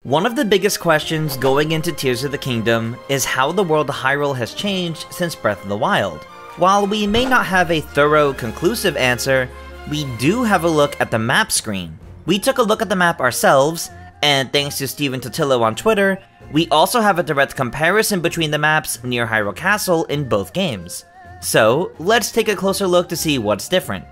One of the biggest questions going into Tears of the Kingdom is how the world of Hyrule has changed since Breath of the Wild. While we may not have a thorough, conclusive answer, we do have a look at the map screen. We took a look at the map ourselves, and thanks to Stephen Totilo on Twitter, we also have a direct comparison between the maps near Hyrule Castle in both games. So, let's take a closer look to see what's different.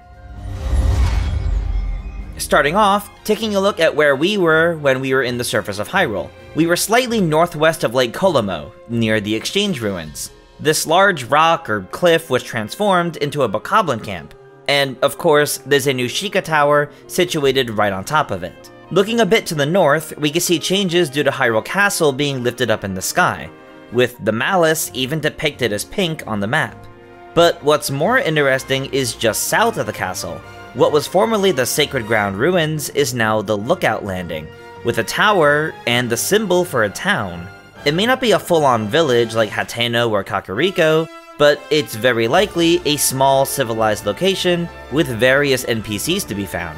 Starting off, taking a look at where we were when we were in the surface of Hyrule. We were slightly northwest of Lake Kolamo, near the Exchange Ruins. This large rock or cliff was transformed into a bokoblin camp, and of course, there's a new Sheikah Tower situated right on top of it. Looking a bit to the north, we can see changes due to Hyrule Castle being lifted up in the sky, with the Malice even depicted as pink on the map. But what's more interesting is just south of the castle. What was formerly the Sacred Ground Ruins is now the Lookout Landing, with a tower and the symbol for a town. It may not be a full-on village like Hateno or Kakariko, but it's very likely a small civilized location with various NPCs to be found.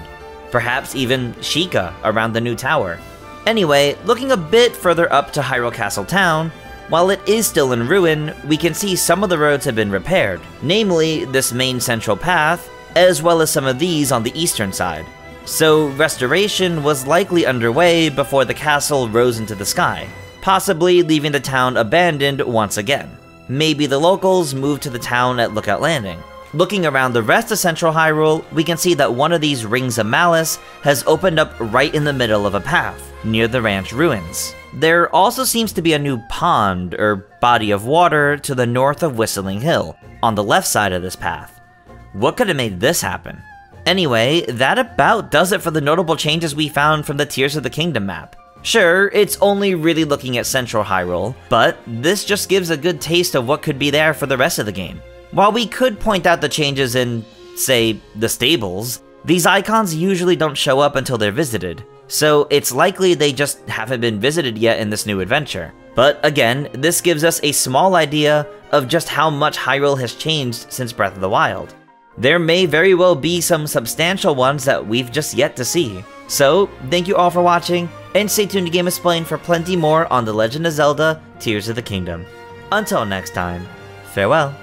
Perhaps even Sheikah around the new tower. Anyway, looking a bit further up to Hyrule Castle town, while it is still in ruin, we can see some of the roads have been repaired, namely this main central path, as well as some of these on the eastern side. So restoration was likely underway before the castle rose into the sky, possibly leaving the town abandoned once again. Maybe the locals moved to the town at Lookout Landing. Looking around the rest of Central Hyrule, we can see that one of these Rings of Malice has opened up right in the middle of a path, near the ranch ruins. There also seems to be a new pond, or body of water, to the north of Whistling Hill, on the left side of this path. What could have made this happen? Anyway, that about does it for the notable changes we found from the Tears of the Kingdom map. Sure, it's only really looking at Central Hyrule, but this just gives a good taste of what could be there for the rest of the game. While we could point out the changes in, say, the stables, these icons usually don't show up until they're visited, so it's likely they just haven't been visited yet in this new adventure. But again, this gives us a small idea of just how much Hyrule has changed since Breath of the Wild. There may very well be some substantial ones that we've just yet to see. So, thank you all for watching, and stay tuned to GameXplain for plenty more on The Legend of Zelda: Tears of the Kingdom. Until next time, farewell.